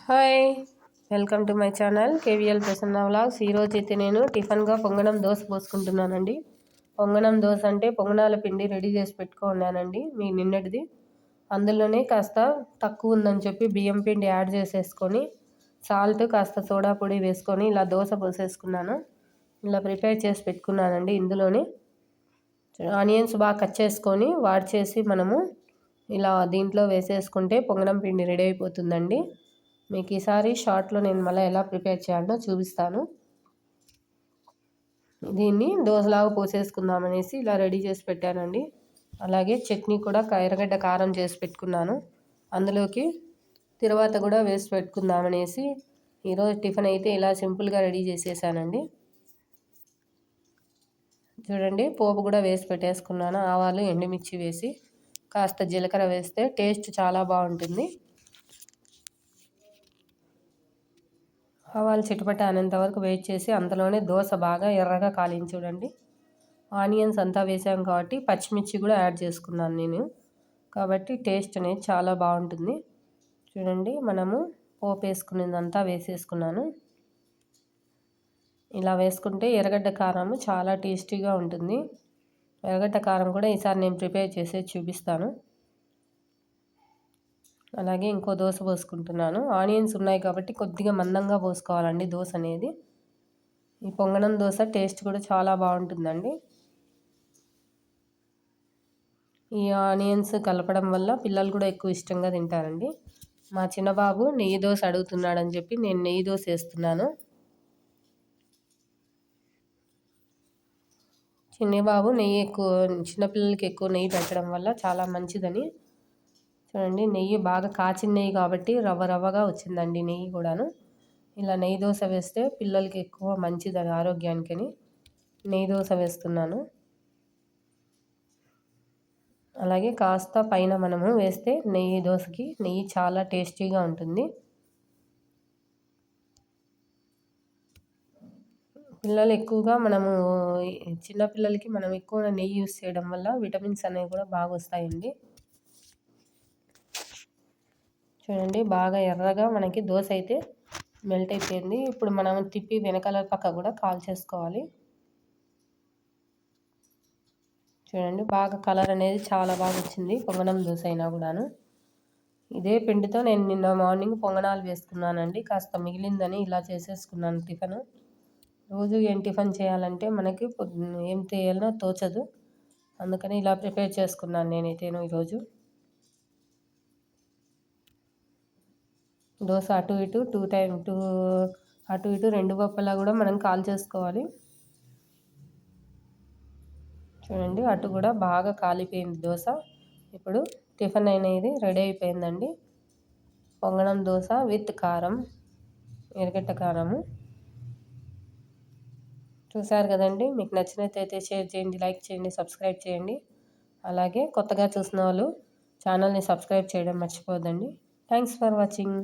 Hi, welcome to my channel KVL Prasanna vlogs. ఈరోజు అయితే నేను టిఫిన్గా పొంగనం దోశ పోసుకుంటున్నానండి. పొంగనం దోశ అంటే పొంగనాల పిండి రెడీ చేసి పెట్టుకున్నానండి మీ నిన్నటిది. అందులోనే కాస్త తక్కువ ఉందని చెప్పి బియ్యం పిండి యాడ్ చేసేసుకొని సాల్ట్ కాస్త సోడా పొడి వేసుకొని ఇలా దోశ పోసేసుకున్నాను. ఇలా ప్రిపేర్ చేసి పెట్టుకున్నానండి. ఇందులోనే ఆనియన్స్ బాగా కట్ చేసుకొని వాడ్ చేసి మనము ఇలా దీంట్లో వేసేసుకుంటే పొంగనం పిండి రెడీ అయిపోతుందండి. మీకు ఈసారి షార్ట్లో నేను మళ్ళీ ఎలా ప్రిపేర్ చేయాలో చూపిస్తాను. దీన్ని దోశలాగా పోసేసుకుందామనేసి ఇలా రెడీ చేసి పెట్టానండి. అలాగే చట్నీ కూడా ఎర్రగడ్డ కారం చేసి పెట్టుకున్నాను. అందులోకి తర్వాత కూడా వేసి పెట్టుకుందామనేసి ఈరోజు టిఫిన్ అయితే ఇలా సింపుల్గా రెడీ చేసేసానండి. చూడండి, పోపు కూడా వేసి పెట్టేసుకున్నాను. ఆవాలు ఎండుమిర్చి వేసి కాస్త జీలకర్ర వేస్తే టేస్ట్ చాలా బాగుంటుంది. ఆవాలు చిటపట అనేంత వరకు వెయిట్ చేసి అంతలోనే దోశ బాగా ఎర్రగా కాలింది. చూడండి, ఆనియన్స్ అంతా వేసాం కాబట్టి పచ్చిమిర్చి కూడా యాడ్ చేసుకున్నాను నేను, కాబట్టి టేస్ట్ అనేది చాలా బాగుంటుంది. చూడండి, మనము పోపు వేసుకునేదంతా వేసేసుకున్నాను. ఇలా వేసుకుంటే ఎర్రగడ్డ కారం చాలా టేస్టీగా ఉంటుంది. ఎర్రగడ్డ కారం కూడా ఈసారి నేను ప్రిపేర్ చేసి చూపిస్తాను. అలాగే ఇంకో దోశ పోసుకుంటున్నాను. ఆనియన్స్ ఉన్నాయి కాబట్టి కొద్దిగా మందంగా పోసుకోవాలండి దోశ అనేది. ఈ పొంగనం దోశ టేస్ట్ కూడా చాలా బాగుంటుందండి. ఈ ఆనియన్స్ కలపడం వల్ల పిల్లలు కూడా ఎక్కువ ఇష్టంగా తింటారండి. మా చిన్నబాబు నెయ్యి దోశ అడుగుతున్నాడని చెప్పి నేను నెయ్యి దోశ వేస్తున్నాను. చిన్నబాబు నెయ్యి ఎక్కువ, చిన్నపిల్లలకి ఎక్కువ నెయ్యి పెట్టడం వల్ల చాలా మంచిదని. చూడండి, నెయ్యి బాగా కాచిన నెయ్యి కాబట్టి రవ్వ రవ్వగా వచ్చిందండి నెయ్యి కూడాను. ఇలా నెయ్యి దోశ వేస్తే పిల్లలకి ఎక్కువ మంచిదని ఆరోగ్యానికని నెయ్యి దోశ వేస్తున్నాను. అలాగే కాస్త పైన మనము వేస్తే నెయ్యి దోశకి నెయ్యి చాలా టేస్టీగా ఉంటుంది. పిల్లలు ఎక్కువగా మనము చిన్నపిల్లలకి మనం ఎక్కువ నెయ్యి యూస్ చేయడం వల్ల విటమిన్స్ అనేవి కూడా బాగా వస్తాయండి. చూడండి, బాగా ఎర్రగా మనకి దోశ అయితే మెల్ట్ అయిపోయింది. ఇప్పుడు మనం తిప్పి వెనకాల పక్క కూడా కాల్ చేసుకోవాలి. చూడండి, బాగా కలర్ అనేది చాలా బాగా వచ్చింది పొంగనం దోశ అయినా కూడాను. ఇదే పిండితో నేను నిన్న మార్నింగ్ పొంగనాలు వేసుకున్నానండి. కాస్త మిగిలిందని ఇలా చేసేసుకున్నాను టిఫిన్. రోజు ఏం టిఫిన్ చేయాలంటే మనకి ఏం చేయాలనో తోచదు. అందుకని ఇలా ప్రిపేర్ చేసుకున్నాను నేనైతేను. ఈరోజు దోశ అటు ఇటు అటు ఇటు రెండు పప్పులా కూడా మనం కాల్ చేసుకోవాలి. చూడండి, అటు కూడా బాగా కాలిపోయింది దోశ. ఇప్పుడు టిఫిన్ అనేది రెడీ అయిపోయిందండి. పొంగనం దోశ విత్ కారం, ఎర్రగడ్డ కారము. చూసారు కదండి, మీకు నచ్చినట్లయితే షేర్ చేయండి, లైక్ చేయండి, సబ్స్క్రైబ్ చేయండి. అలాగే కొత్తగా చూసిన వాళ్ళు ఛానల్ని సబ్స్క్రైబ్ చేయడం మర్చిపోద్దండి. Thanks for watching.